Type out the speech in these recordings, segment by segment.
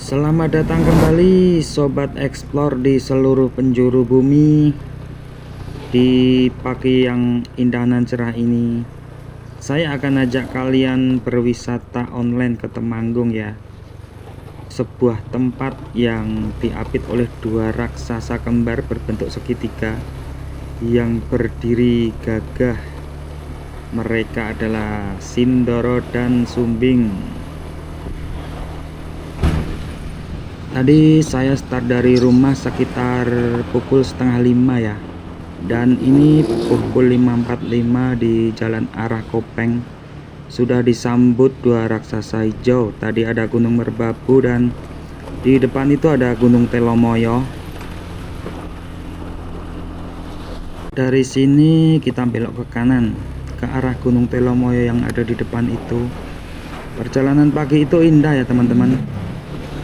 Selamat datang kembali Sobat Explore di seluruh penjuru bumi. Di pagi yang indah dan cerah ini, saya akan ajak kalian berwisata online ke Temanggung ya. Sebuah tempat yang diapit oleh dua raksasa kembar berbentuk segitiga yang berdiri gagah. Mereka adalah Sindoro dan Sumbing. Tadi saya start dari rumah sekitar pukul setengah 5 ya. Dan ini pukul 5.45 di jalan arah Kopeng. Sudah disambut dua raksasa hijau. Tadi ada Gunung Merbabu dan di depan itu ada Gunung Telomoyo. Dari sini kita belok ke kanan ke arah Gunung Telomoyo yang ada di depan itu. Perjalanan pagi itu indah ya teman-teman.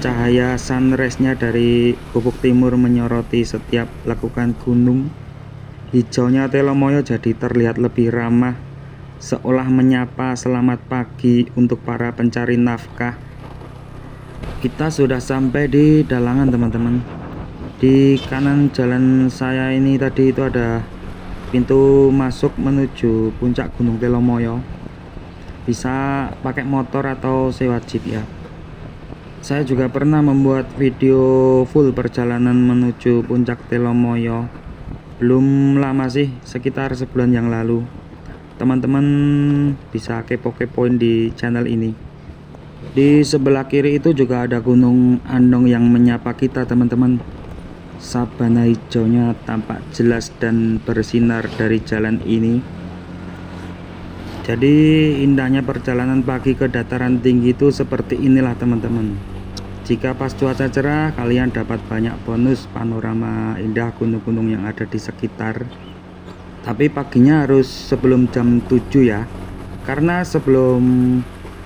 Cahaya sunrise-nya dari ufuk timur menyoroti setiap lekukan gunung. Hijaunya Telomoyo jadi terlihat lebih ramah, seolah menyapa selamat pagi untuk para pencari nafkah. Kita sudah sampai di Dalangan teman-teman. Di kanan jalan saya ini tadi itu ada pintu masuk menuju puncak Gunung Telomoyo. Bisa pakai motor atau sewa jeep ya. Saya juga pernah membuat video full perjalanan menuju puncak Telomoyo. Belum lama sih, sekitar sebulan yang lalu. Teman-teman bisa kepo-kepoin di channel ini. Di sebelah kiri itu juga ada Gunung Andong yang menyapa kita teman-teman. Sabana hijaunya tampak jelas dan bersinar dari jalan ini. Jadi indahnya perjalanan pagi ke dataran tinggi itu seperti inilah teman-teman. Jika pas cuaca cerah, kalian dapat banyak bonus panorama indah gunung-gunung yang ada di sekitar. Tapi paginya harus sebelum jam 7 ya. Karena sebelum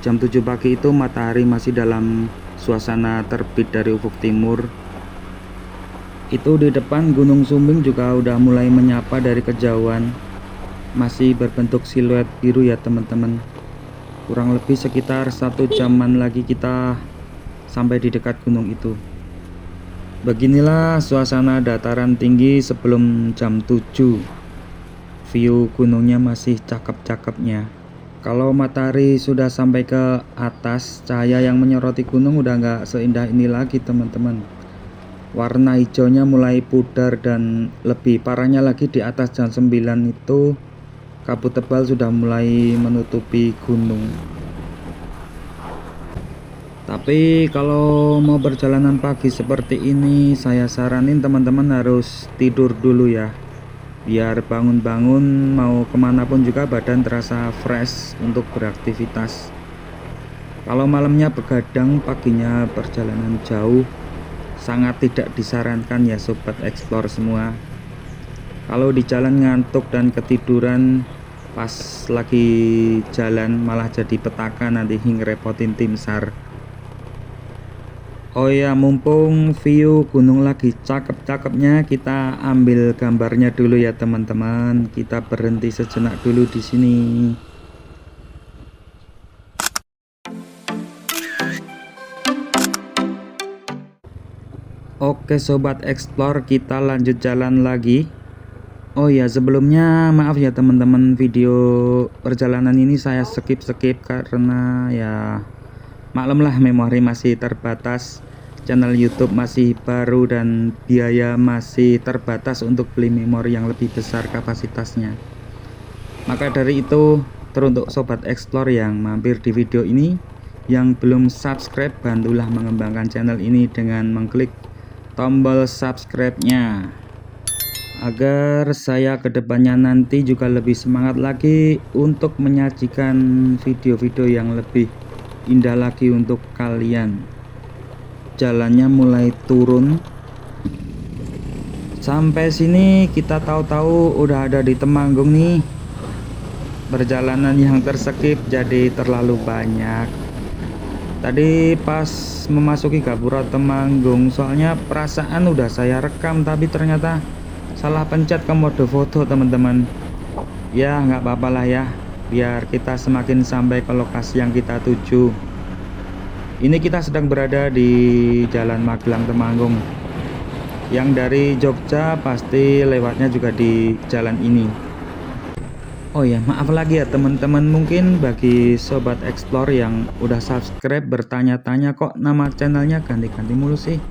jam 7 pagi itu matahari masih dalam suasana terbit dari ufuk timur. Itu di depan Gunung Sumbing juga udah mulai menyapa dari kejauhan. Masih berbentuk siluet biru ya teman-teman. Kurang lebih sekitar 1 jaman lagi kita sampai di dekat gunung itu. Beginilah suasana dataran tinggi sebelum jam 7. View gunungnya masih cakep-cakepnya. Kalau matahari sudah sampai ke atas, cahaya yang menyoroti gunung udah nggak seindah ini lagi teman-teman. Warna hijaunya mulai pudar dan lebih parahnya lagi di atas jam 9 itu kabut tebal sudah mulai menutupi gunung. Tapi kalau mau perjalanan pagi seperti ini, saya saranin teman-teman harus tidur dulu ya. Biar bangun-bangun mau kemanapun juga badan terasa fresh untuk beraktivitas. Kalau malamnya begadang, paginya perjalanan jauh, sangat tidak disarankan ya sobat explore semua. Kalau di jalan ngantuk dan ketiduran, pas lagi jalan malah jadi petaka nanti ngerepotin tim SAR. Oh ya, mumpung view gunung lagi cakep-cakepnya, kita ambil gambarnya dulu ya teman-teman. Kita berhenti sejenak dulu di sini. Oke sobat explore, kita lanjut jalan lagi. Oh ya, sebelumnya maaf ya teman-teman, video perjalanan ini saya skip karena ya maklumlah memori masih terbatas. Channel YouTube masih baru dan biaya masih terbatas untuk beli memori yang lebih besar kapasitasnya. Maka dari itu, teruntuk sobat explore yang mampir di video ini, yang belum subscribe, bantulah mengembangkan channel ini dengan mengklik tombol subscribe-nya, agar saya kedepannya nanti juga lebih semangat lagi untuk menyajikan video-video yang lebih indah lagi untuk kalian. Jalannya mulai turun. Sampai sini kita tahu-tahu udah ada di Temanggung nih. Perjalanan yang terskip jadi terlalu banyak. Tadi pas memasuki Gapura Temanggung, soalnya perasaan udah saya rekam tapi ternyata salah pencet ke mode foto teman-teman. Ya nggak apa-apa lah ya, biar kita semakin sampai ke lokasi yang kita tuju. Ini kita sedang berada di Jalan Magelang Temanggung. Yang dari Jogja pasti lewatnya juga di jalan ini. Oh ya, maaf lagi ya teman-teman, mungkin bagi sobat explore yang udah subscribe bertanya-tanya kok nama channelnya ganti-ganti mulu sih.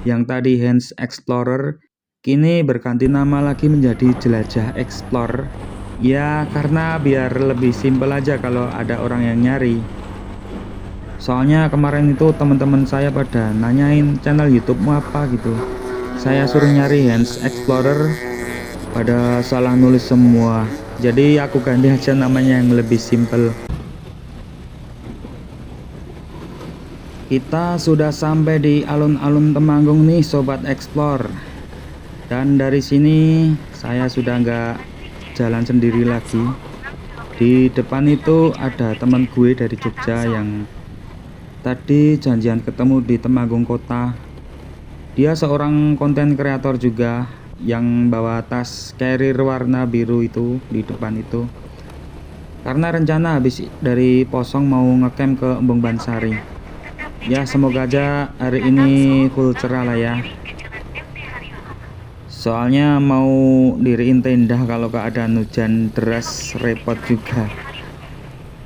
Yang tadi Hands Explorer kini berganti nama lagi menjadi Jelajah Explore. Ya karena biar lebih simpel aja kalau ada orang yang nyari. Soalnya kemarin itu teman-teman saya pada nanyain channel YouTube-mu apa gitu. Saya suruh nyari Hands Explorer, pada salah nulis semua. Jadi aku ganti aja namanya yang lebih simpel. Kita sudah sampai di alun-alun Temanggung nih sobat explore. Dan dari sini saya sudah nggak jalan sendiri lagi. Di depan itu ada teman gue dari Jogja yang tadi janjian ketemu di Temanggung Kota. Dia seorang konten kreator juga yang bawa tas carrier warna biru itu di depan itu. Karena rencana habis dari Posong mau ngecamp ke Embung Bansari. Ya semoga aja hari ini full cerah lah ya. Soalnya mau diriin tenda kalau keadaan hujan deras repot juga.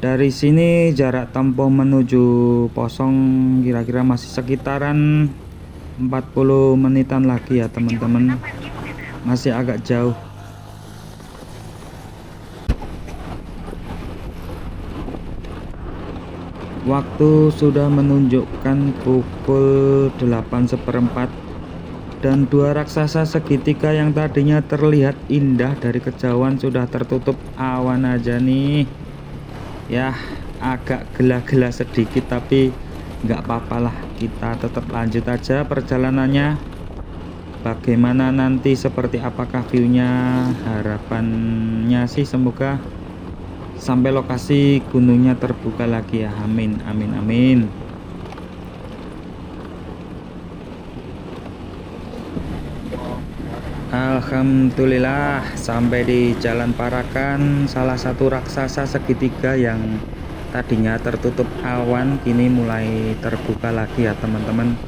Dari sini jarak tempuh menuju Posong kira-kira masih sekitaran 40 menitan lagi ya teman-teman. Masih agak jauh. Waktu sudah menunjukkan pukul 8:15 dan dua raksasa segitiga yang tadinya terlihat indah dari kejauhan sudah tertutup awan aja nih. Ya agak gela-gela sedikit tapi nggak apa-apalah, kita tetap lanjut aja perjalanannya. Bagaimana nanti, seperti apakah viewnya, harapannya sih semoga sampai lokasi gunungnya terbuka lagi ya, amin amin amin. Alhamdulillah sampai di Jalan Parakan, salah satu raksasa segitiga yang tadinya tertutup awan kini mulai terbuka lagi ya teman-teman.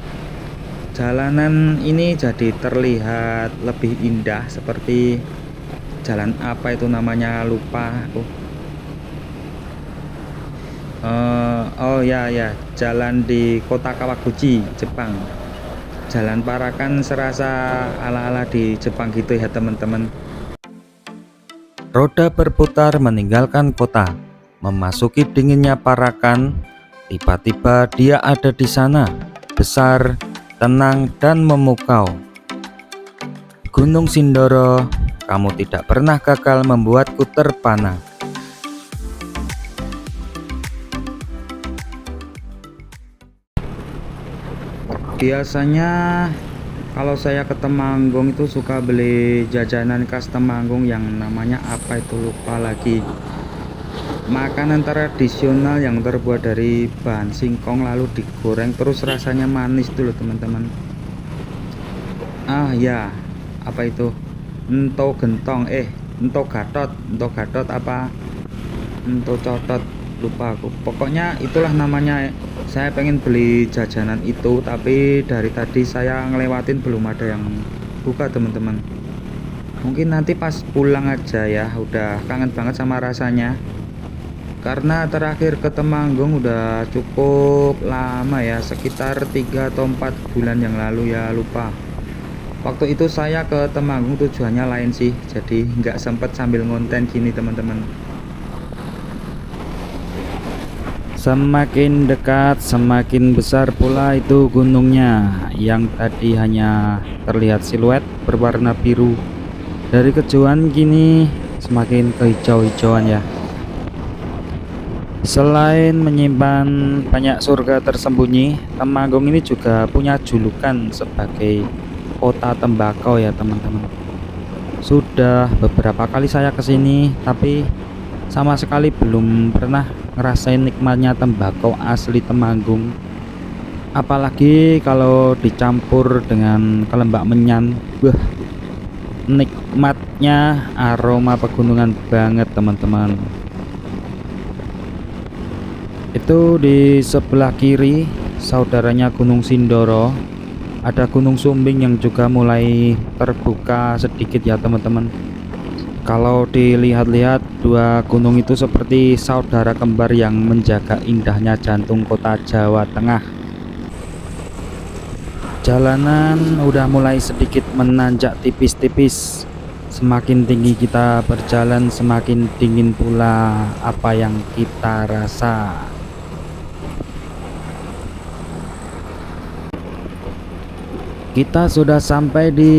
Jalanan ini jadi terlihat lebih indah, seperti jalan apa itu namanya lupa aku. Oh ya ya, jalan di kota Kawaguchi, Jepang. Jalan Parakan serasa ala-ala di Jepang gitu ya teman-teman. Roda berputar meninggalkan kota, memasuki dinginnya Parakan. Tiba-tiba dia ada di sana, besar, tenang dan memukau. Gunung Sindoro, kamu tidak pernah gagal membuatku terpana. Biasanya kalau saya ke Temanggung itu suka beli jajanan khas Temanggung yang namanya apa itu lupa lagi. Makanan tradisional yang terbuat dari bahan singkong lalu digoreng terus rasanya manis tuh loh teman-teman. Ah ya, apa itu? Ento gentong, ento gatot apa? Ento cotot, lupa aku. Pokoknya itulah namanya. Saya pengen beli jajanan itu, tapi dari tadi saya ngelewatin belum ada yang buka teman-teman. Mungkin nanti pas pulang aja ya, udah kangen banget sama rasanya. Karena terakhir ke Temanggung udah cukup lama ya, sekitar 3 atau 4 bulan yang lalu ya, lupa. Waktu itu saya ke Temanggung tujuannya lain sih, jadi nggak sempet sambil ngonten gini teman-teman. Semakin dekat semakin besar pula itu gunungnya, yang tadi hanya terlihat siluet berwarna biru. Dari kejauhan gini semakin kehijau-hijauan ya. Selain menyimpan banyak surga tersembunyi, Temanggung ini juga punya julukan sebagai kota tembakau ya teman-teman. Sudah beberapa kali saya kesini, tapi sama sekali belum pernah ngerasain nikmatnya tembakau asli Temanggung. Apalagi kalau dicampur dengan kelembak menyan, wah, nikmatnya aroma pegunungan banget teman-teman. Itu di sebelah kiri saudaranya Gunung Sindoro. Ada Gunung Sumbing yang juga mulai terbuka sedikit ya teman-teman. Kalau dilihat-lihat, dua gunung itu seperti saudara kembar yang menjaga indahnya jantung kota Jawa Tengah. Jalanan udah mulai sedikit menanjak tipis-tipis. Semakin tinggi kita berjalan, semakin dingin pula apa yang kita rasa. Kita sudah sampai di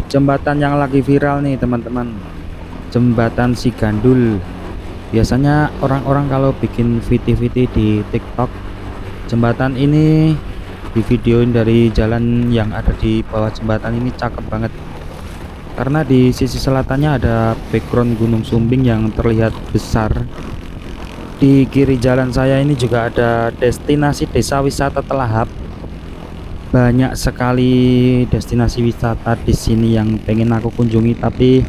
jembatan yang lagi viral nih teman-teman, jembatan Sigandul. Biasanya orang-orang kalau bikin VT-VT di TikTok, jembatan ini di videoin dari jalan yang ada di bawah jembatan ini cakep banget. Karena di sisi selatannya ada background Gunung Sumbing yang terlihat besar. Di kiri jalan saya ini juga ada destinasi desa wisata Telahap. Banyak sekali destinasi wisata di sini yang pengen aku kunjungi, tapi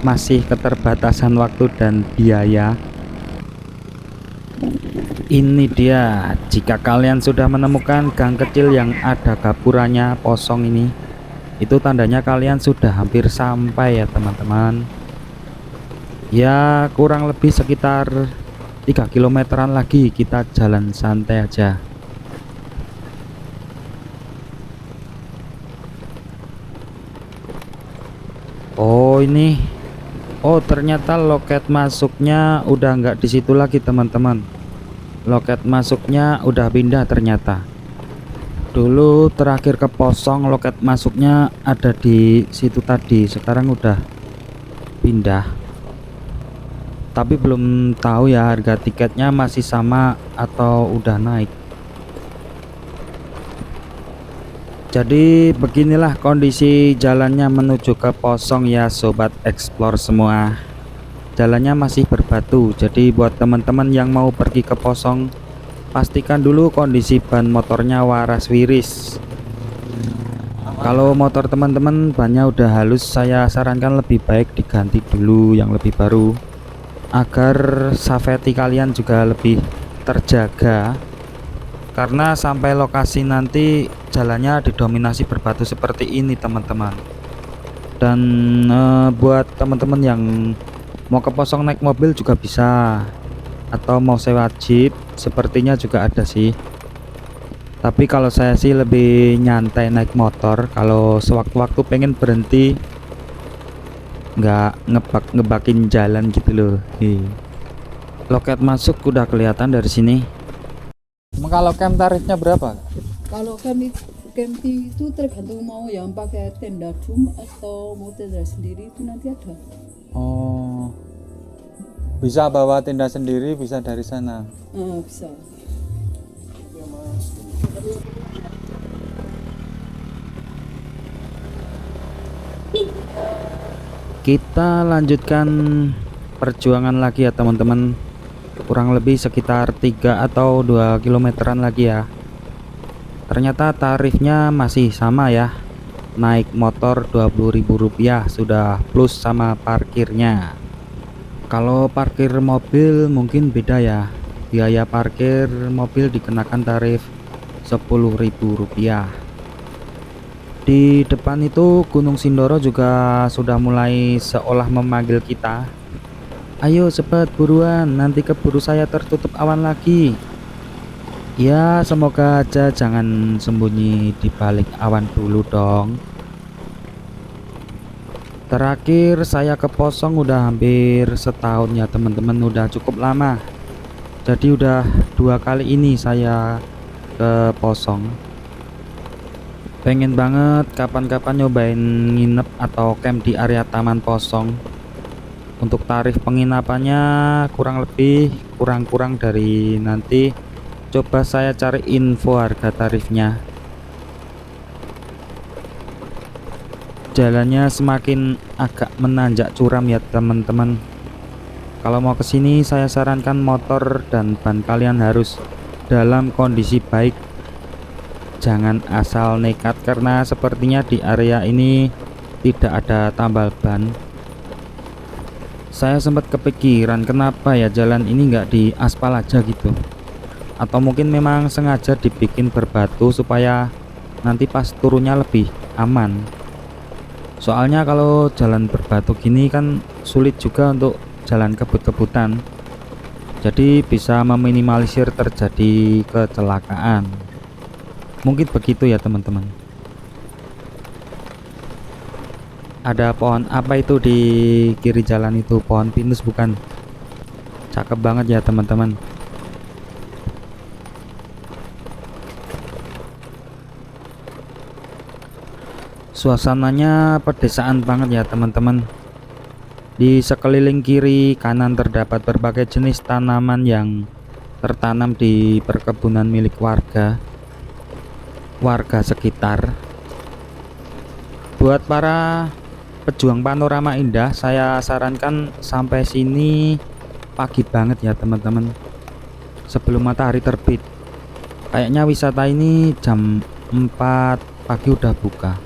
masih keterbatasan waktu dan biaya. Ini dia, jika kalian sudah menemukan gang kecil yang ada gapurannya kosong ini, itu tandanya kalian sudah hampir sampai ya teman-teman. Ya kurang lebih sekitar 3 kilometeran lagi kita jalan santai aja. Oh ini, oh ternyata loket masuknya udah nggak di situ lagi teman-teman. Loket masuknya udah pindah ternyata. Dulu terakhir ke Posong loket masuknya ada di situ tadi, sekarang udah pindah. Tapi belum tahu ya harga tiketnya masih sama atau udah naik. Jadi beginilah kondisi jalannya menuju ke Posong ya sobat explore semua. Jalannya masih berbatu, jadi buat teman-teman yang mau pergi ke Posong, pastikan dulu kondisi ban motornya waras wiris. Kalau motor teman-teman bannya udah halus, saya sarankan lebih baik diganti dulu yang lebih baru, agar safety kalian juga lebih terjaga. Karena sampai lokasi nanti jalannya didominasi berbatu seperti ini teman-teman. Dan buat teman-teman yang mau ke Posong naik mobil juga bisa, atau mau sewa jeep sepertinya juga ada sih. Tapi kalau saya sih lebih nyantai naik motor. Kalau sewaktu-waktu pengen berhenti, nggak ngebakin jalan gitu loh. Loket masuk udah kelihatan dari sini. Kalau camp tarifnya berapa? Kalau camping itu tergantung mau yang pakai tenda dum atau mau tenda sendiri, itu nanti ada. Oh, bisa bawa tenda sendiri, bisa dari sana. Bisa. Kita lanjutkan perjuangan lagi ya teman-teman. Kurang lebih sekitar 3 atau 2 kilometeran lagi ya. Ternyata tarifnya masih sama ya. Naik motor Rp20.000 sudah plus sama parkirnya. Kalau parkir mobil mungkin beda ya. Biaya parkir mobil dikenakan tarif Rp10.000. Di depan itu Gunung Sindoro juga sudah mulai seolah memanggil kita. Ayo cepet buruan, nanti keburu saya tertutup awan lagi. Ya semoga aja jangan sembunyi di balik awan dulu dong. Terakhir saya ke Posong udah hampir setahun ya teman-teman, udah cukup lama. Jadi udah 2 kali ini saya ke Posong. Pengen banget kapan-kapan nyobain nginep atau camp di area Taman Posong. Untuk tarif penginapannya kurang dari nanti. Coba saya cari info harga tarifnya. Jalannya semakin agak menanjak curam ya teman-teman. Kalau mau kesini saya sarankan motor dan ban kalian harus dalam kondisi baik. Jangan asal nekat karena sepertinya di area ini tidak ada tambal ban. Saya sempat kepikiran kenapa ya jalan ini nggak diaspal aja gitu. atau mungkin memang sengaja dibikin berbatu supaya nanti pas turunnya lebih aman. Soalnya kalau jalan berbatu gini kan sulit juga untuk jalan kebut-kebutan, jadi bisa meminimalisir terjadi kecelakaan. Mungkin begitu ya teman-teman. Ada pohon apa itu di kiri jalan itu? Pohon pinus bukan? Cakep banget ya teman-teman. Suasananya pedesaan banget ya teman-teman. Di sekeliling kiri kanan terdapat berbagai jenis tanaman yang tertanam di perkebunan milik warga sekitar. Buat para pejuang panorama indah, saya sarankan sampai sini pagi banget ya teman-teman, sebelum matahari terbit. Kayaknya wisata ini jam 4 pagi udah buka.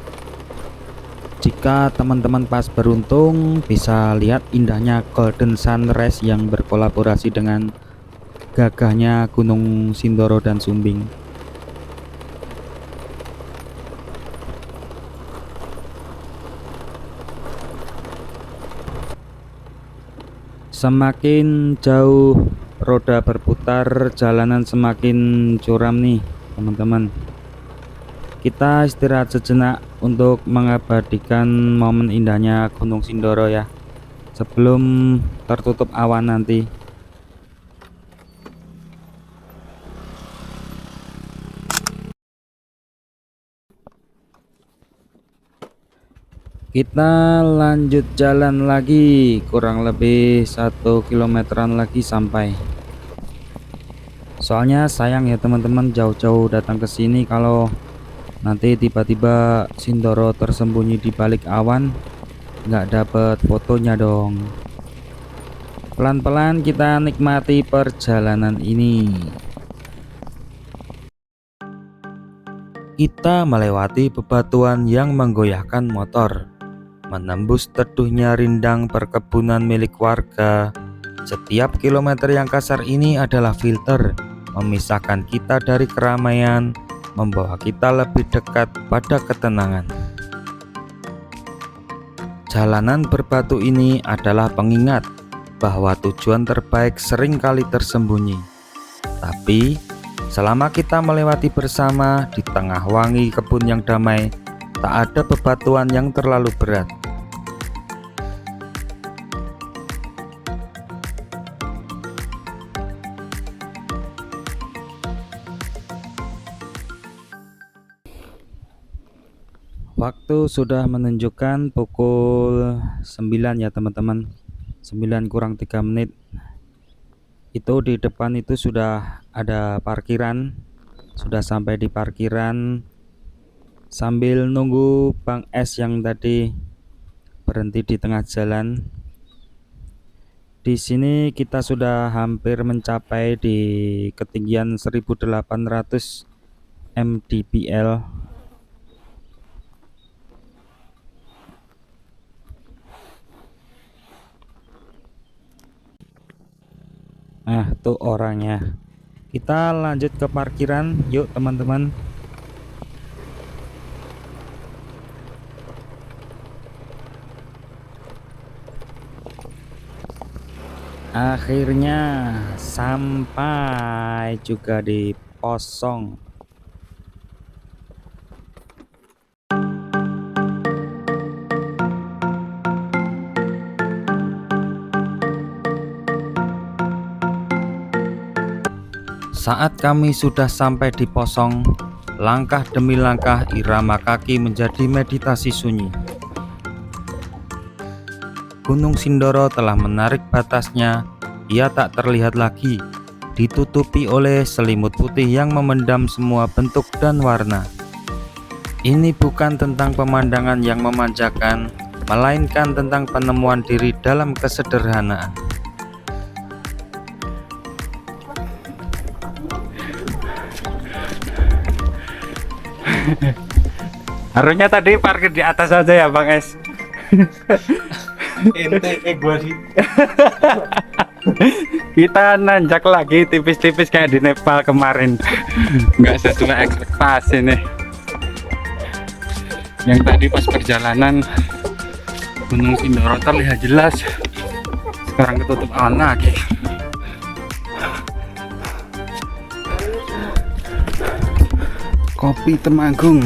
Jika teman-teman pas beruntung bisa lihat indahnya golden sunrise yang berkolaborasi dengan gagahnya Gunung Sindoro dan Sumbing. Semakin jauh roda berputar, jalanan semakin curam nih teman-teman. Kita istirahat sejenak untuk mengabadikan momen indahnya Gunung Sindoro ya, sebelum tertutup awan nanti. Kita lanjut jalan lagi, kurang lebih 1 kilometeran lagi sampai. Soalnya sayang ya teman-teman, jauh-jauh datang ke sini kalau nanti tiba-tiba Sindoro tersembunyi di balik awan, nggak dapet fotonya dong. Pelan-pelan kita nikmati perjalanan ini. Kita melewati bebatuan yang menggoyahkan motor, menembus teduhnya rindang perkebunan milik warga. Setiap kilometer yang kasar ini adalah filter, memisahkan kita dari keramaian, membawa kita lebih dekat pada ketenangan. Jalanan berbatu ini adalah pengingat bahwa tujuan terbaik seringkali tersembunyi. Tapi selama kita melewati bersama di tengah wangi kebun yang damai, tak ada bebatuan yang terlalu berat. Waktu sudah menunjukkan pukul 9 ya teman-teman, 9 kurang 3 menit. Itu di depan itu sudah ada parkiran, sudah sampai di parkiran. Sambil nunggu Bang Es yang tadi berhenti di tengah jalan. Di sini kita sudah hampir mencapai di ketinggian 1800 mdpl. Nah, tuh orangnya. Kita lanjut ke parkiran, yuk teman-teman. Akhirnya sampai juga di Posong. Saat kami sudah sampai di Posong, langkah demi langkah irama kaki menjadi meditasi sunyi. Gunung Sindoro telah menarik batasnya, ia tak terlihat lagi, ditutupi oleh selimut putih yang memendam semua bentuk dan warna. Ini bukan tentang pemandangan yang memanjakan, melainkan tentang penemuan diri dalam kesederhanaan. Harusnya tadi parkir di atas aja ya Bang Es. Ente gua sih. Kita nanjak lagi tipis-tipis kayak di Nepal kemarin. Nggak sesuai ekspektasi nih. Yang tadi pas perjalanan Gunung Sindoro terlihat jelas, sekarang ketutup awan lagi. Kopi Temanggung.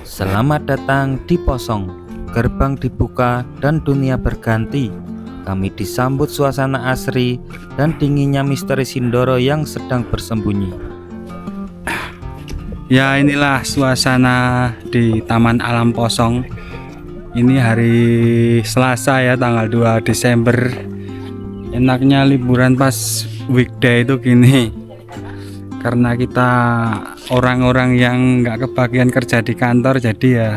Selamat datang di Posong. Gerbang dibuka dan dunia berganti. Kami disambut suasana asri dan dinginnya misteri Sindoro yang sedang bersembunyi. Ya, inilah suasana di Taman Alam Posong. Ini hari Selasa ya, tanggal 2 Desember. Enaknya liburan pas weekday itu gini. Karena kita orang-orang yang nggak kebagian kerja di kantor, jadi ya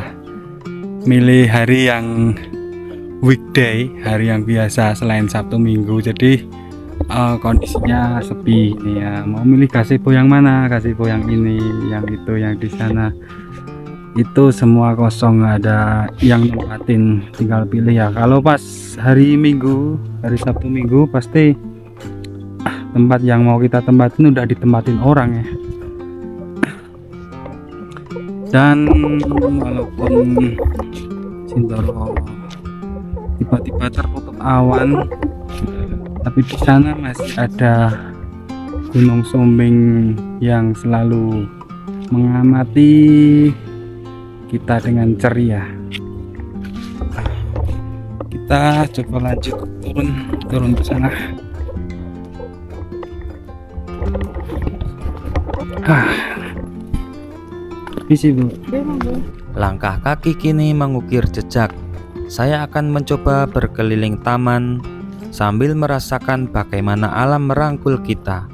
milih hari yang weekday, hari yang biasa selain Sabtu Minggu. Jadi kondisinya sepi ini ya. Mau milih gazebo yang mana? Gazebo yang ini, yang itu, yang di sana. Itu semua kosong, nggak ada yang nempatin, tinggal pilih ya. Kalau pas hari Minggu, hari Sabtu Minggu pasti tempat yang mau kita tempatin udah ditempatin orang ya. Dan walaupun Sindoro tiba-tiba tertutup awan, tapi di sana masih ada Gunung Sumbing yang selalu mengamati kita dengan ceria. Kita coba lanjut turun ke sana. Isi Bu. Langkah kaki kini mengukir jejak. Saya akan mencoba berkeliling taman sambil merasakan bagaimana alam merangkul kita.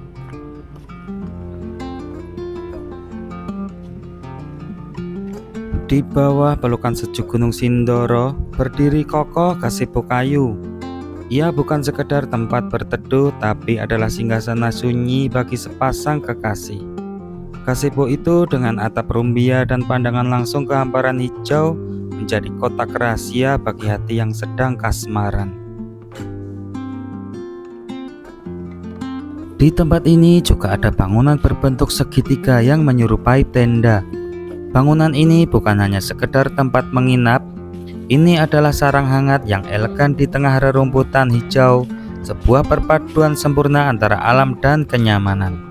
Di bawah pelukan sejuk Gunung Sindoro berdiri kokoh gazebo kayu. Ia bukan sekedar tempat berteduh, tapi adalah singgasana sunyi bagi sepasang kekasih. Gazebo itu dengan atap rumbia dan pandangan langsung ke hamparan hijau menjadi kotak rahasia bagi hati yang sedang kasmaran. Di tempat ini juga ada bangunan berbentuk segitiga yang menyerupai tenda. Bangunan ini bukan hanya sekedar tempat menginap, ini adalah sarang hangat yang elegan di tengah rerumputan hijau, sebuah perpaduan sempurna antara alam dan kenyamanan.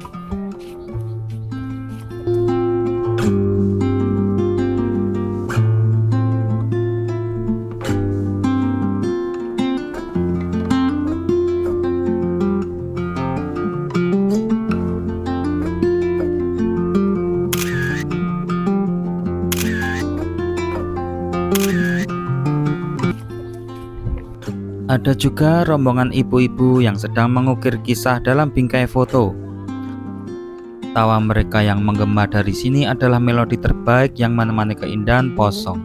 Ada juga rombongan ibu-ibu yang sedang mengukir kisah dalam bingkai foto. Tawa mereka yang menggema dari sini adalah melodi terbaik yang menemani keindahan Posong.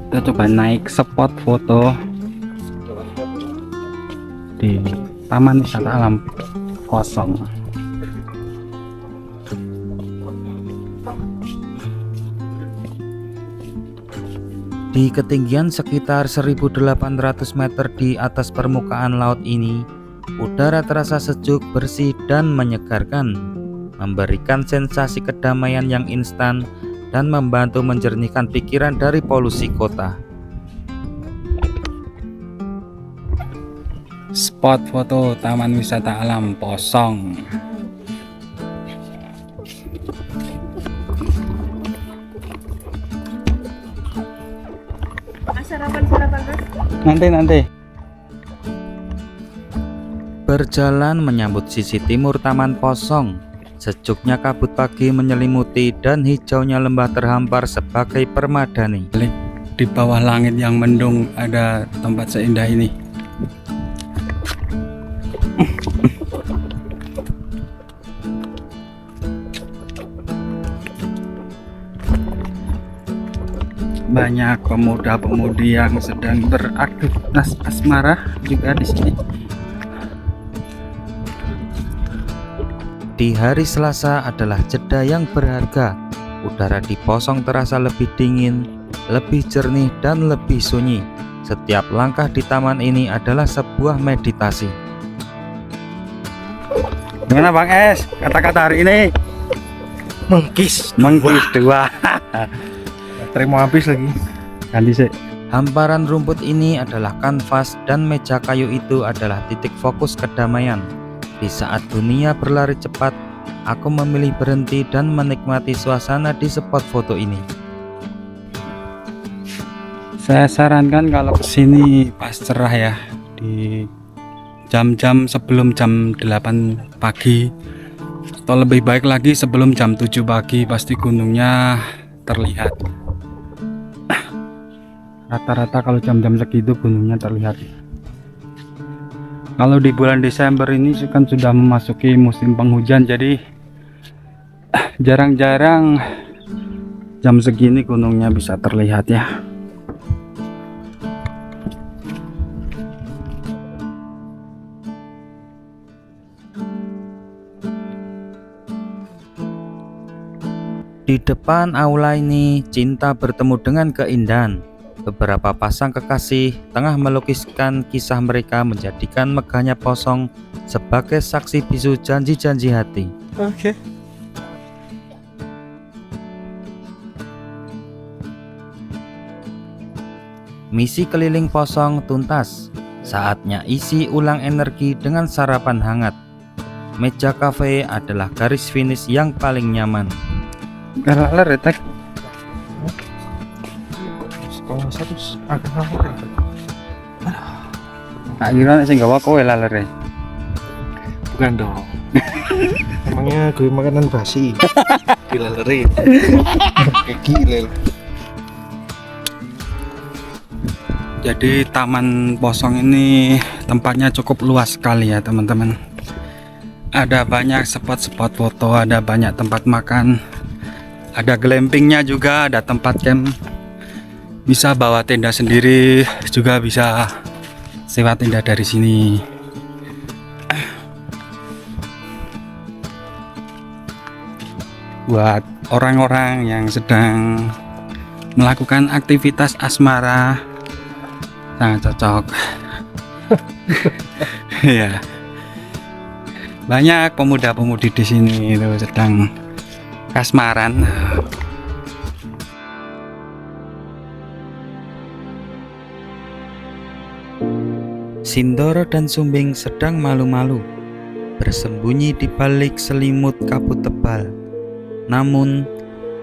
Kita coba naik spot foto di Taman Wisata Alam Posong. Di ketinggian sekitar 1800 meter di atas permukaan laut ini, udara terasa sejuk, bersih, dan menyegarkan, memberikan sensasi kedamaian yang instan dan membantu menjernihkan pikiran dari polusi kota. Spot foto Taman Wisata Alam Posong. Nanti. Berjalan menyambut sisi timur Taman Posong, sejuknya kabut pagi menyelimuti dan hijaunya lembah terhampar sebagai permadani. Di bawah langit yang mendung ada tempat seindah ini. Banyak pemuda-pemudi yang sedang beraktivitas asmara juga di sini. Di hari Selasa adalah jeda yang berharga. udara di Posong terasa lebih dingin, lebih jernih, dan lebih sunyi. Setiap langkah di taman ini adalah sebuah meditasi. Gimana Bang Es? Kata-kata hari ini? Mengkis Dua. terima habis lagi. Ganti sih. Hamparan rumput ini adalah kanvas dan meja kayu itu adalah titik fokus kedamaian. Di saat dunia berlari cepat, aku memilih berhenti dan menikmati suasana di spot foto ini. Saya sarankan kalau kesini pas cerah ya, di jam-jam sebelum jam 8 pagi, atau lebih baik lagi sebelum jam 7 pagi, pasti gunungnya terlihat. Rata-rata kalau jam-jam segitu gunungnya terlihat. Kalau di bulan Desember ini kan sudah memasuki musim penghujan, jadi jarang-jarang jam segini gunungnya bisa terlihat ya. Di depan aula ini, cinta bertemu dengan keindahan. Beberapa pasang kekasih tengah melukiskan kisah mereka, menjadikan megahnya Posong sebagai saksi bisu janji-janji hati. Oke. Misi keliling Posong tuntas. Saatnya isi ulang energi dengan sarapan hangat. Meja kafe adalah garis finish yang paling nyaman. Laler retek. Kalau harus agak lama. Tak kira sing gawa kowe lalere. Bukan dong. Emangnya gue makanan basi. Dilalerin. Kayak gila. Jadi Taman Posong ini tempatnya cukup luas sekali ya teman-teman. Ada banyak spot-spot foto, ada banyak tempat makan, ada glampingnya juga, ada tempat camp. Bisa bawa tenda sendiri, juga bisa sewa tenda dari sini. Buat orang-orang yang sedang melakukan aktivitas asmara, sangat cocok. Ya, banyak pemuda-pemudi di sini itu sedang kasmaran. Sindoro dan Sumbing sedang malu-malu, bersembunyi di balik selimut kabut tebal. Namun,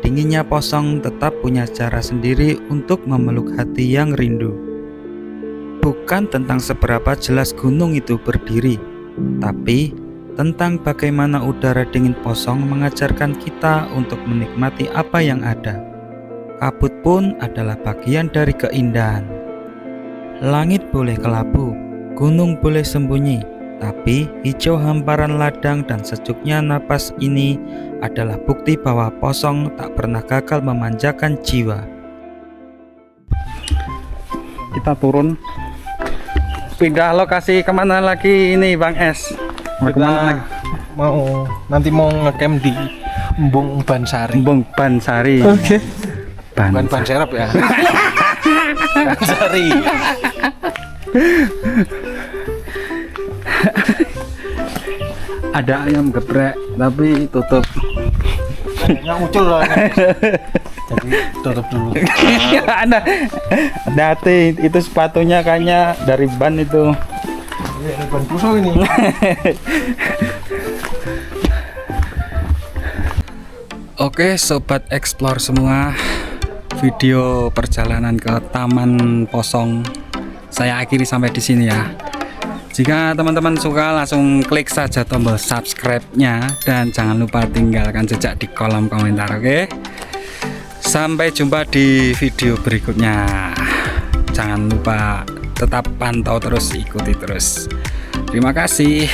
dinginnya Posong tetap punya cara sendiri untuk memeluk hati yang rindu. Bukan tentang seberapa jelas gunung itu berdiri, tapi tentang bagaimana udara dingin Posong mengajarkan kita untuk menikmati apa yang ada. Kabut pun adalah bagian dari keindahan. Langit boleh kelabu, gunung boleh sembunyi, tapi hijau hamparan ladang dan sejuknya napas ini adalah bukti bahwa Posong tak pernah gagal memanjakan jiwa. Kita turun, pindah lokasi kemana lagi ini Bang Es? Kita nanti mau ngecamp di Embung Bansari. Embung Bansari. Oke. Bukan Bansari. ban serap ya. Bansari. Ada ayam geprek tapi tutup. Kayaknya muncul loh. Jadi tutup dulu. Ada hati itu sepatunya kayaknya dari ban itu. Ini ban pusau ini. Oke sobat explore semua, video perjalanan ke Taman Posong saya akhiri sampai di sini ya. Jika teman-teman suka, langsung klik saja tombol subscribe-nya dan jangan lupa tinggalkan jejak di kolom komentar. Oke, sampai jumpa di video berikutnya. Jangan lupa tetap pantau terus, ikuti terus. Terima kasih.